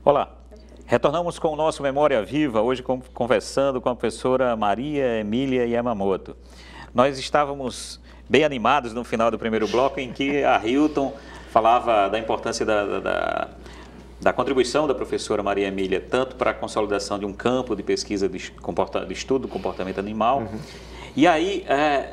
Olá, retornamos com o nosso Memória Viva, hoje conversando com a professora Maria Emília Yamamoto. Nós estávamos bem animados no final do primeiro bloco, em que a Hilton falava da importância da contribuição da professora Maria Emília, tanto para a consolidação de um campo de pesquisa de estudo do comportamento animal. E aí,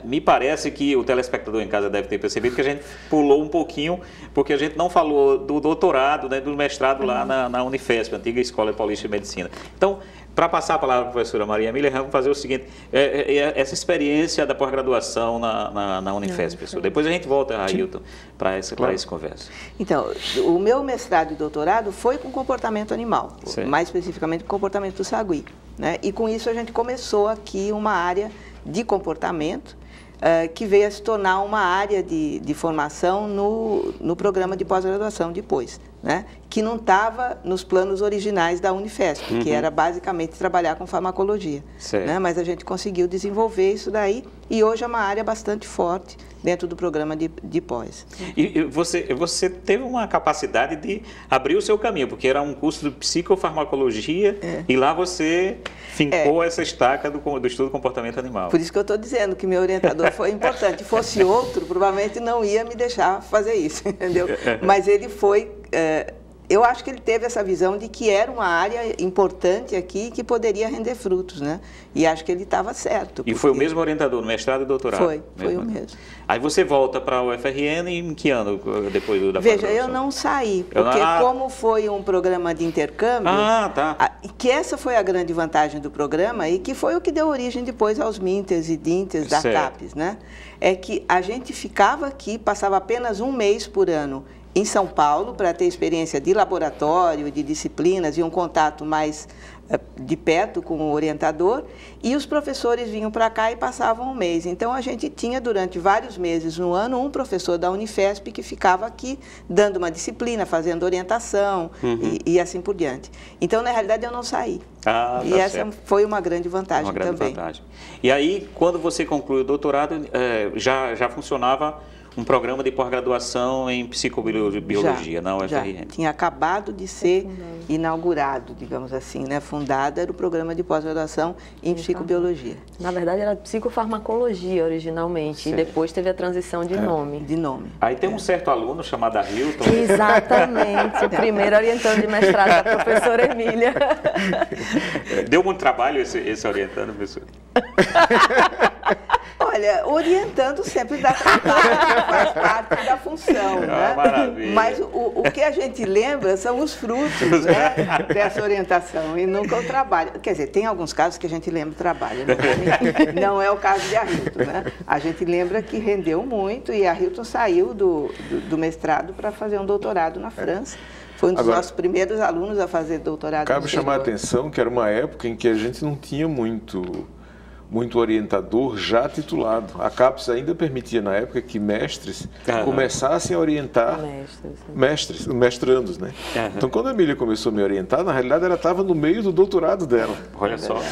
me parece que o telespectador em casa deve ter percebido que a gente pulou um pouquinho, porque a gente não falou do doutorado, né, do mestrado lá na Unifesp, antiga Escola Paulista de Medicina. Então, para passar a palavra para a professora Maria Emília, vamos fazer o seguinte, essa experiência da pós-graduação na Unifesp, professor. Depois a gente volta, Ailton, para essa conversa. Então, o meu mestrado e doutorado foi com comportamento animal, mais especificamente com comportamento do sagui, né? E com isso a gente começou aqui uma área de comportamento, que veio a se tornar uma área de formação no programa de pós-graduação depois, né? Que não estava nos planos originais da Unifesp, que era basicamente trabalhar com farmacologia, né? Mas a gente conseguiu desenvolver isso daí e hoje é uma área bastante forte dentro do programa de pós. E você teve uma capacidade de abrir o seu caminho, porque era um curso de psicofarmacologia e lá você fincou essa estaca do estudo do comportamento animal. Por isso que eu estou dizendo que meu orientador foi importante. Se fosse outro, provavelmente não ia me deixar fazer isso, entendeu? Mas ele foi... eu acho que ele teve essa visão de que era uma área importante aqui que poderia render frutos, né? E acho que ele estava certo. E foi o mesmo orientador no mestrado e doutorado? Foi o mesmo. Aí você volta para o UFRN em que ano depois da Veja, eu não saí, porque como foi um programa de intercâmbio, que essa foi a grande vantagem do programa e que foi o que deu origem depois aos Minters e Dinters da CAPES, né? É que a gente ficava aqui, passava apenas um mês por ano em São Paulo, para ter experiência de laboratório, de disciplinas e um contato mais de perto com o orientador, e os professores vinham para cá e passavam um mês. Então, a gente tinha, durante vários meses no ano, um professor da Unifesp que ficava aqui dando uma disciplina, fazendo orientação e assim por diante. Então, na realidade, eu não saí. E essa foi uma grande vantagem também. E aí, quando você concluiu o doutorado, já funcionava um programa de pós-graduação em psicobiologia na UFRN. Já tinha acabado de ser inaugurado, digamos assim, né? Fundado era o programa de pós-graduação em psicobiologia. Na verdade era psicofarmacologia originalmente e depois teve a transição de nome. Aí tem um certo aluno chamado Hilton. Exatamente, o primeiro orientando de mestrado da professora Emília. Deu muito trabalho esse orientando, professor? Olha, orientando sempre dá trabalho, faz parte da função, né? Maravilha. Mas o que a gente lembra são os frutos, né, dessa orientação e nunca o trabalho. Quer dizer, tem alguns casos que a gente lembra o trabalho, não é o caso de Hilton, né? A gente lembra que rendeu muito e a Hilton saiu do mestrado para fazer um doutorado na França. Foi um dos nossos primeiros alunos a fazer doutorado. Cabe chamar a atenção que era uma época em que a gente não tinha muito orientador já titulado. A CAPES ainda permitia, na época, que mestres começassem a orientar mestrandos, né? Então, quando a Emília começou a me orientar, na realidade, ela estava no meio do doutorado dela. Olha só.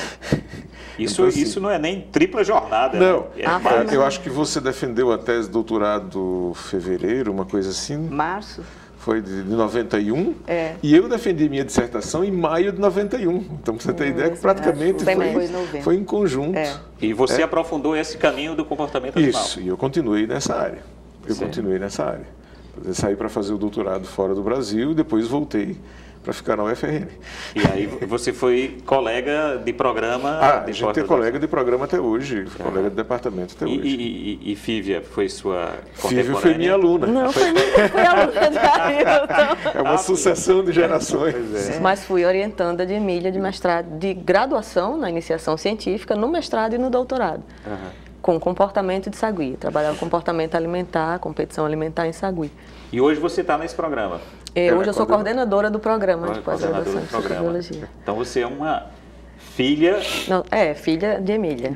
Isso não é nem tripla jornada. Não. Né? Eu acho que você defendeu a tese de doutorado em fevereiro, uma coisa assim. Março. Foi de 91, e eu defendi minha dissertação em maio de 91. Então, para você ter ideia, que praticamente foi em conjunto. E você aprofundou esse caminho do comportamento animal. Isso, e eu continuei nessa área. Eu saí para fazer o doutorado fora do Brasil e depois voltei para ficar na UFRN. E aí você foi colega de programa? A gente é colega de programa até hoje, colega de departamento até hoje. E Fívia foi sua contemporânea? Fívia foi minha aluna. Não, foi aluna da Hilton. É uma sucessão de gerações. Mas fui orientanda de Emília de mestrado, de graduação na iniciação científica, no mestrado e no doutorado. Com comportamento de sagui. Trabalhava comportamento alimentar, competição alimentar em sagui. E hoje você está nesse programa? Hoje eu sou coordenadora do programa de pós-graduação em psicobiologia. Então você é uma Filha... Não, filha de Emília.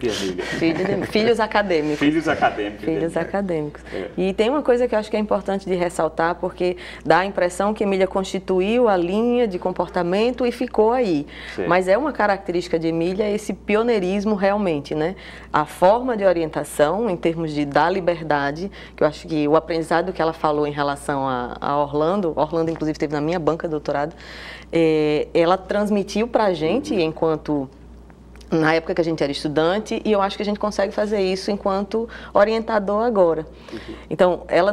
Filhos acadêmicos. Filhos acadêmicos. Filhos acadêmicos. E tem uma coisa que eu acho que é importante de ressaltar, porque dá a impressão que Emília constituiu a linha de comportamento e ficou aí. Sim. Mas é uma característica de Emília esse pioneirismo realmente, né? A forma de orientação, em termos de dar liberdade, que eu acho que o aprendizado que ela falou em relação a Orlando inclusive esteve na minha banca de doutorado, ela transmitiu para a gente, enquanto, na época que a gente era estudante, e eu acho que a gente consegue fazer isso enquanto orientador agora. Então, ela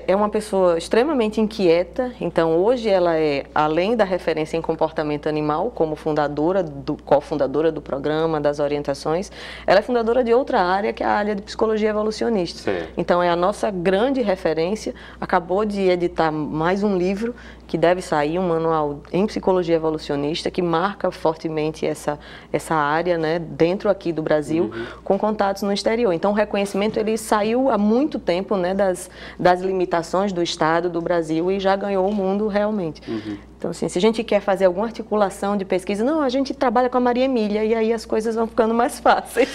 é uma pessoa extremamente inquieta, então hoje ela é, além da referência em comportamento animal, como cofundadora do programa, das orientações, ela é fundadora de outra área, que é a área de psicologia evolucionista. Sim. Então, é a nossa grande referência, acabou de editar mais um livro, que deve sair, um manual em psicologia evolucionista, que marca fortemente essa área, né, dentro aqui do Brasil, com contatos no exterior. Então, o reconhecimento ele saiu há muito tempo, né, das limitações do Estado, do Brasil, e já ganhou o mundo realmente. Então, assim, se a gente quer fazer alguma articulação de pesquisa, não, a gente trabalha com a Maria Emília, e aí as coisas vão ficando mais fáceis.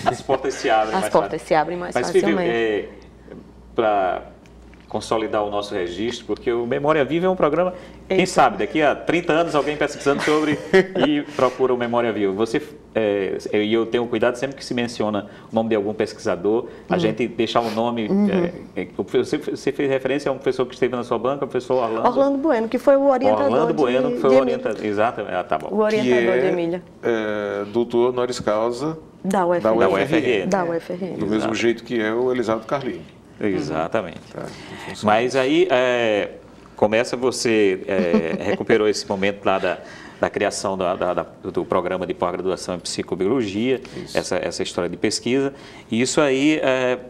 As portas se abrem mais fácil. Se abrem mais facilmente. Para consolidar o nosso registro, porque o Memória Viva é um programa, quem sabe, daqui a 30 anos alguém pesquisando sobre e procura o Memória Viva. E eu tenho cuidado sempre que se menciona o nome de algum pesquisador, a gente deixar o nome... Você fez referência a um professor que esteve na sua banca, o professor Orlando Bueno, que foi o orientador Orlando Bueno, que foi o orientador, exatamente, tá bom. O orientador de Emília. Doutor honoris causa da UFRN. Do mesmo jeito que é o Elisaldo Carlini. Exatamente. Mas aí começa você, recuperou esse momento lá da criação do programa de pós-graduação em psicobiologia, essa história de pesquisa. E isso aí,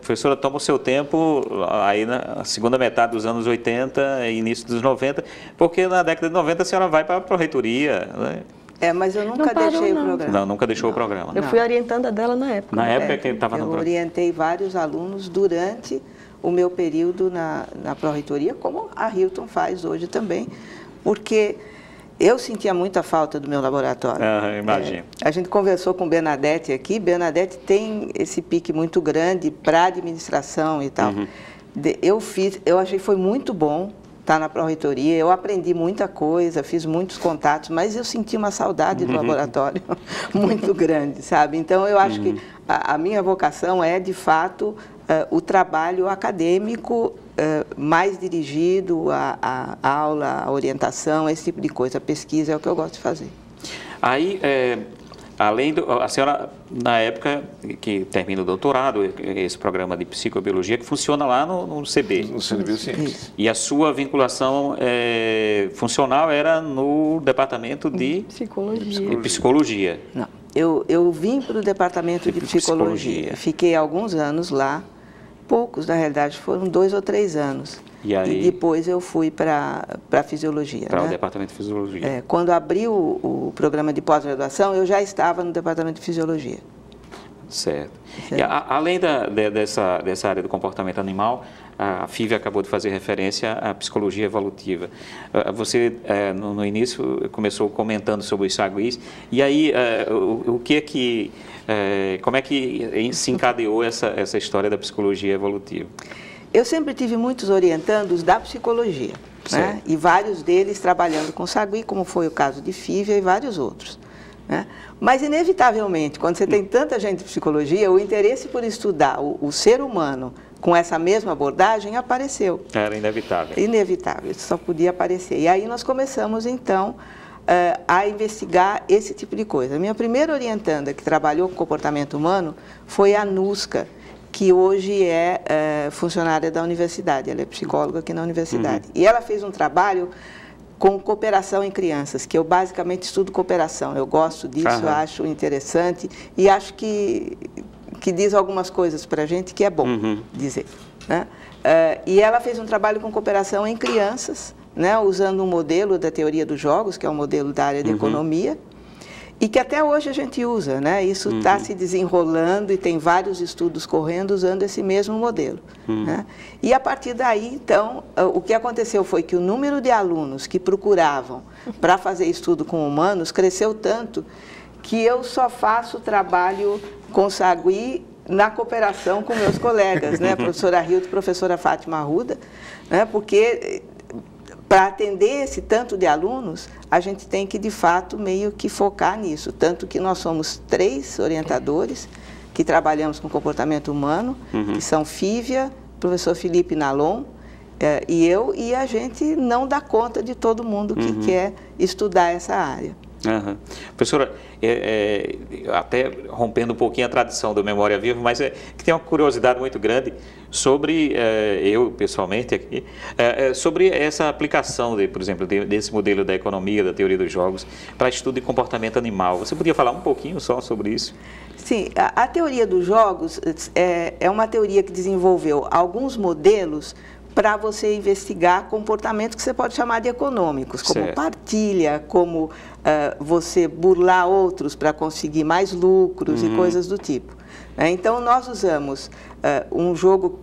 professora, toma o seu tempo aí na segunda metade dos anos 80 e início dos 90, porque na década de 90 a senhora vai para a pró-reitoria, né? Mas eu nunca deixei o programa. Não, nunca deixou o programa. Eu fui orientanda dela na época. Na época que ele estava no programa. Eu orientei vários alunos durante o meu período na pró-reitoria, como a Hilton faz hoje também, porque eu sentia muita falta do meu laboratório. Imagino. A gente conversou com Bernadette aqui, Bernadette tem esse pique muito grande para administração e tal. Eu achei que foi muito bom estar na pró-reitoria, eu aprendi muita coisa, fiz muitos contatos, mas eu senti uma saudade do laboratório muito grande, sabe? Então, eu acho que a minha vocação é, de fato, o trabalho acadêmico mais dirigido à aula, à orientação, esse tipo de coisa. A pesquisa é o que eu gosto de fazer. Aí, além a senhora, na época que termina o doutorado, esse programa de psicobiologia que funciona lá no CB. No CB Biociências. E a sua vinculação funcional era no departamento de psicologia. Não, eu vim para o departamento de psicologia. Fiquei alguns anos lá, poucos na realidade, foram 2 ou 3 anos. E depois eu fui para a fisiologia. Para o departamento de fisiologia. Quando abriu o programa de pós-graduação, eu já estava no departamento de fisiologia. Certo. E além dessa área do comportamento animal, a FIV acabou de fazer referência à psicologia evolutiva. Você, no início, começou comentando sobre os saguis. E aí, como é que se encadeou essa história da psicologia evolutiva? Eu sempre tive muitos orientandos da psicologia, né? E vários deles trabalhando com sagui, como foi o caso de Fívia e vários outros, né? Mas, inevitavelmente, quando você tem tanta gente de psicologia, o interesse por estudar o ser humano com essa mesma abordagem apareceu. Era inevitável. Inevitável, isso só podia aparecer. E aí nós começamos, então, a investigar esse tipo de coisa. A minha primeira orientanda que trabalhou com comportamento humano foi a Nusca, que hoje é funcionária da universidade, ela é psicóloga aqui na universidade. E ela fez um trabalho com cooperação em crianças, que eu basicamente estudo cooperação. Eu gosto disso, acho interessante e acho que diz algumas coisas para a gente que é bom dizer, né? E ela fez um trabalho com cooperação em crianças, né, usando um modelo da teoria dos jogos, que é um modelo da área de economia, e que até hoje a gente usa, né? Isso está se desenrolando e tem vários estudos correndo usando esse mesmo modelo, né? E a partir daí, então, o que aconteceu foi que o número de alunos que procuravam para fazer estudo com humanos cresceu tanto que eu só faço trabalho com Sagui na cooperação com meus colegas, né? Professora Arilton e professora Fátima Arruda, né? Porque para atender esse tanto de alunos, a gente tem que, de fato, meio que focar nisso. Tanto que nós somos 3 orientadores que trabalhamos com comportamento humano, que são Fívia, professor Felipe Nalon, e eu, e a gente não dá conta de todo mundo que quer estudar essa área. Professora, até rompendo um pouquinho a tradição do Memória Viva, mas que tem uma curiosidade muito grande sobre, eu pessoalmente aqui, sobre essa aplicação, por exemplo, desse modelo da economia, da teoria dos jogos, para estudo de comportamento animal. Você podia falar um pouquinho só sobre isso? Sim, a teoria dos jogos é uma teoria que desenvolveu alguns modelos para você investigar comportamentos que você pode chamar de econômicos, como partilha, como você burlar outros para conseguir mais lucros e coisas do tipo. Então, nós usamos um jogo...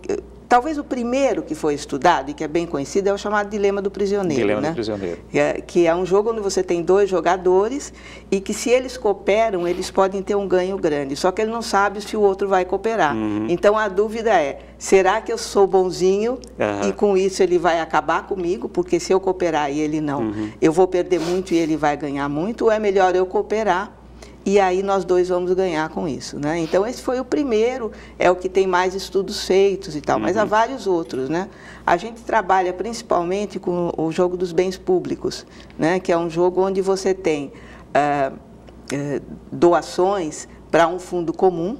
Talvez o primeiro que foi estudado e que é bem conhecido é o chamado Dilema do Prisioneiro. Dilema do Prisioneiro. Que é um jogo onde você tem 2 jogadores e que, se eles cooperam, eles podem ter um ganho grande. Só que ele não sabe se o outro vai cooperar. Então, a dúvida é, será que eu sou bonzinho e com isso ele vai acabar comigo? Porque se eu cooperar e ele não, eu vou perder muito e ele vai ganhar muito? Ou é melhor eu cooperar? E aí nós 2 vamos ganhar com isso, né? Então, esse foi o primeiro, é o que tem mais estudos feitos e tal, mas há vários outros, né? A gente trabalha principalmente com o jogo dos bens públicos, né? Que é um jogo onde você tem doações para um fundo comum,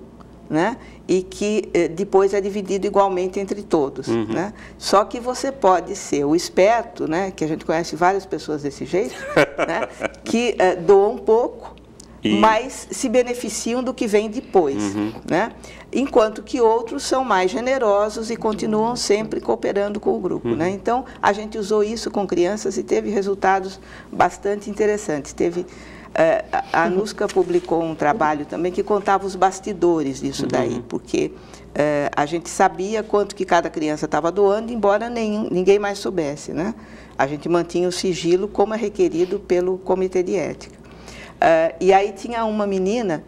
né? E que depois é dividido igualmente entre todos, né? Só que você pode ser o esperto, né? Que a gente conhece várias pessoas desse jeito, né? Que doam um pouco, mas se beneficiam do que vem depois, né? Enquanto que outros são mais generosos e continuam sempre cooperando com o grupo, né? Então, a gente usou isso com crianças e teve resultados bastante interessantes. A ANUSCA publicou um trabalho também que contava os bastidores disso daí, porque a gente sabia quanto que cada criança estava doando, embora ninguém mais soubesse, né? A gente mantinha o sigilo como é requerido pelo Comitê de Ética. E aí tinha uma menina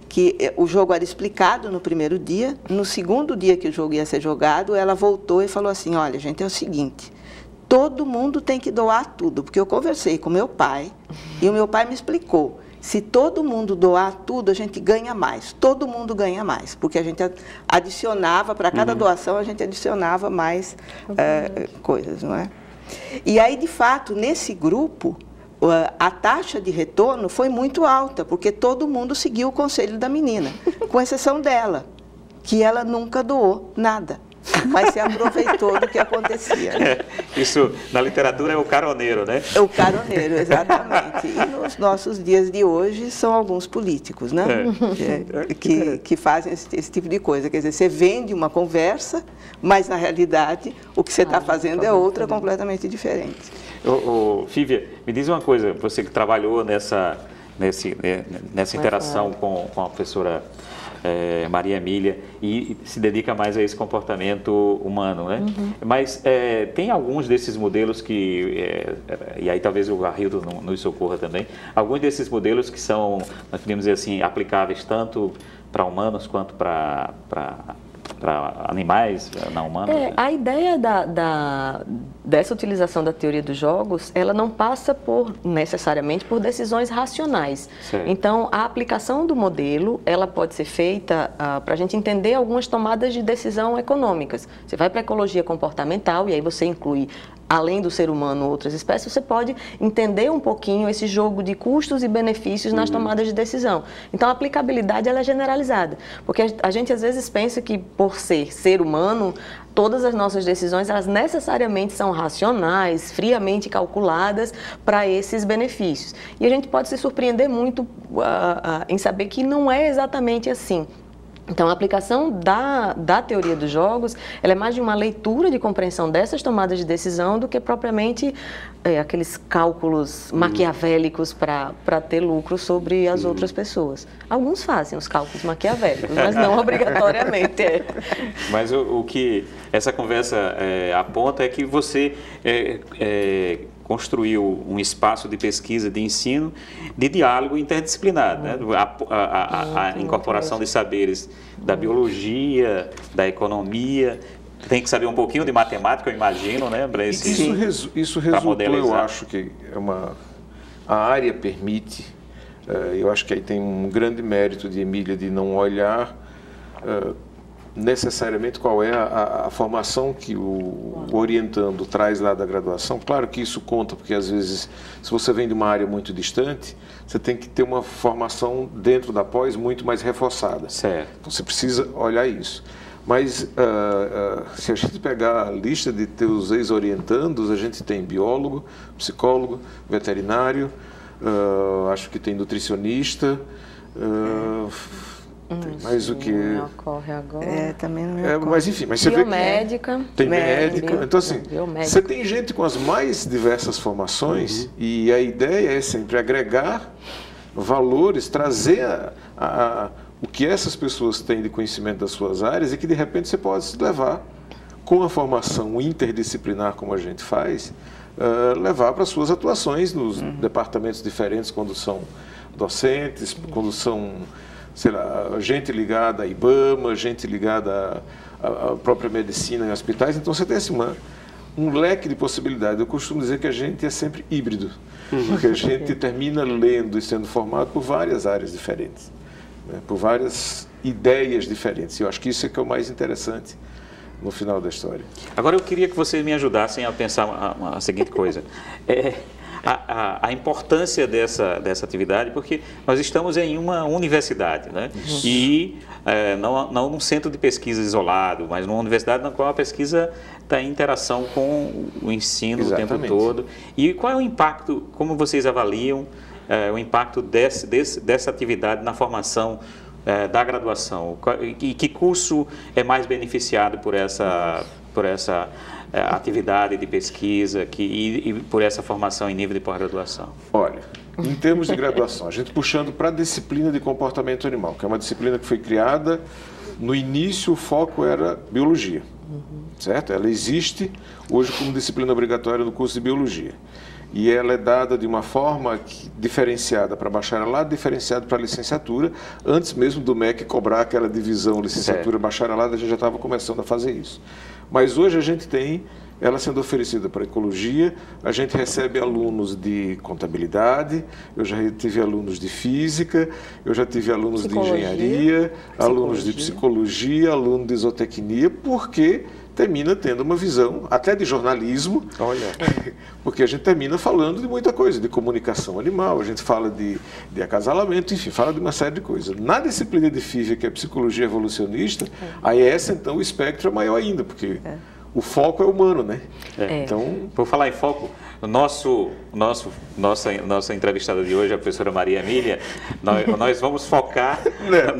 que o jogo era explicado no primeiro dia, no segundo dia que o jogo ia ser jogado, ela voltou e falou assim, olha, gente, é o seguinte, todo mundo tem que doar tudo, porque eu conversei com meu pai e o meu pai me explicou, se todo mundo doar tudo, a gente ganha mais, todo mundo ganha mais, porque a gente adicionava, para cada doação, a gente adicionava mais coisas, não é? E aí, de fato, nesse grupo, a taxa de retorno foi muito alta, porque todo mundo seguiu o conselho da menina, com exceção dela, que ela nunca doou nada, mas se aproveitou do que acontecia. Isso, na literatura, é o caroneiro, né? É o caroneiro, exatamente. E nos nossos dias de hoje, são alguns políticos, né? Que fazem esse tipo de coisa. Quer dizer, você vende uma conversa, mas, na realidade, o que você está fazendo é outra completamente diferente. Fívia, me diz uma coisa, você que trabalhou nessa interação com a professora Maria Emília e se dedica mais a esse comportamento humano, né? Mas tem alguns desses modelos que, e aí talvez o Arilton nos socorra também, alguns desses modelos que são, nós podemos dizer assim, aplicáveis tanto para humanos quanto para animais não humanos? A ideia dessa utilização da teoria dos jogos, ela não passa necessariamente por decisões racionais. Certo. Então, a aplicação do modelo, ela pode ser feita para a gente entender algumas tomadas de decisão econômicas. Você vai para a ecologia comportamental e aí você inclui, além do ser humano, outras espécies, você pode entender um pouquinho esse jogo de custos e benefícios nas tomadas de decisão. Então, a aplicabilidade ela é generalizada, porque a gente às vezes pensa que, por ser humano, todas as nossas decisões, elas necessariamente são racionais, friamente calculadas para esses benefícios. E a gente pode se surpreender muito em saber que não é exatamente assim. Então, a aplicação da teoria dos jogos, ela é mais de uma leitura de compreensão dessas tomadas de decisão do que propriamente aqueles cálculos maquiavélicos para ter lucro sobre as outras pessoas. Alguns fazem os cálculos maquiavélicos, mas não obrigatoriamente. Mas o que essa conversa aponta é que você construiu um espaço de pesquisa, de ensino, de diálogo interdisciplinar, né? A incorporação de saberes da biologia, da economia, tem que saber um pouquinho de matemática, eu imagino, né? Isso resultou, eu acho que a área permite, eu acho que aí tem um grande mérito de Emília de não olhar necessariamente qual é a formação que o orientando traz lá da graduação. Claro que isso conta, porque às vezes, se você vem de uma área muito distante, você tem que ter uma formação dentro da pós muito mais reforçada. Certo. Então, você precisa olhar isso. Mas se a gente pegar a lista de teus ex-orientandos, a gente tem biólogo, psicólogo, veterinário, acho que tem nutricionista, tem mais o que? Não me ocorre agora. Também não me ocorre. Mas enfim, mas você biomédica. Vê que tem médico. Então assim, você tem gente com as mais diversas formações e a ideia é sempre agregar valores, trazer o que essas pessoas têm de conhecimento das suas áreas e que de repente você pode se levar com a formação interdisciplinar como a gente faz, levar para as suas atuações nos departamentos diferentes quando são docentes, quando são, sei lá, gente ligada à IBAMA, gente ligada à própria medicina em hospitais. Então você tem assim, um leque de possibilidades. Eu costumo dizer que a gente é sempre híbrido, porque a gente termina lendo e sendo formado por várias áreas diferentes, né, por várias ideias diferentes. Eu acho que isso é que é o mais interessante no final da história. Agora eu queria que vocês me ajudassem a pensar a seguinte coisa. A importância dessa atividade, porque nós estamos em uma universidade, né? E não num centro de pesquisa isolado, mas numa universidade na qual a pesquisa está em interação com o ensino o tempo todo. E qual é o impacto, como vocês avaliam o impacto dessa atividade na formação da graduação? E que curso é mais beneficiado por essa atividade de pesquisa e por essa formação em nível de pós-graduação? Olha, em termos de graduação, a gente puxando para a disciplina de comportamento animal, que é uma disciplina que foi criada, no início o foco era biologia, certo? Ela existe hoje como disciplina obrigatória no curso de biologia. E ela é dada de uma forma diferenciada para bacharelado, diferenciada para licenciatura. Antes mesmo do MEC cobrar aquela divisão licenciatura-bacharelado, a gente já estava começando a fazer isso. Mas hoje a gente tem ela sendo oferecida para ecologia, a gente recebe alunos de contabilidade, eu já tive alunos de física, eu já tive alunos de engenharia, alunos de psicologia, alunos de zootecnia, porque termina tendo uma visão até de jornalismo, porque a gente termina falando de muita coisa, de comunicação animal, a gente fala de acasalamento, enfim, fala de uma série de coisas. Na disciplina de FIV, que é psicologia evolucionista, aí então o espectro é maior ainda, porque o foco é humano, né? Então, por falar em foco, nossa entrevistada de hoje, a professora Maria Emília, nós vamos focar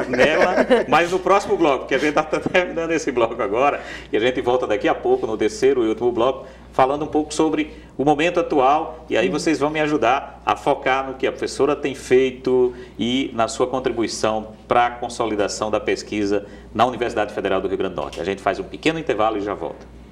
nela, mas no próximo bloco, porque a gente está terminando esse bloco agora, e a gente volta daqui a pouco, no terceiro e último bloco, falando um pouco sobre o momento atual, e aí vocês vão me ajudar a focar no que a professora tem feito e na sua contribuição para a consolidação da pesquisa na Universidade Federal do Rio Grande do Norte. A gente faz um pequeno intervalo e já volta.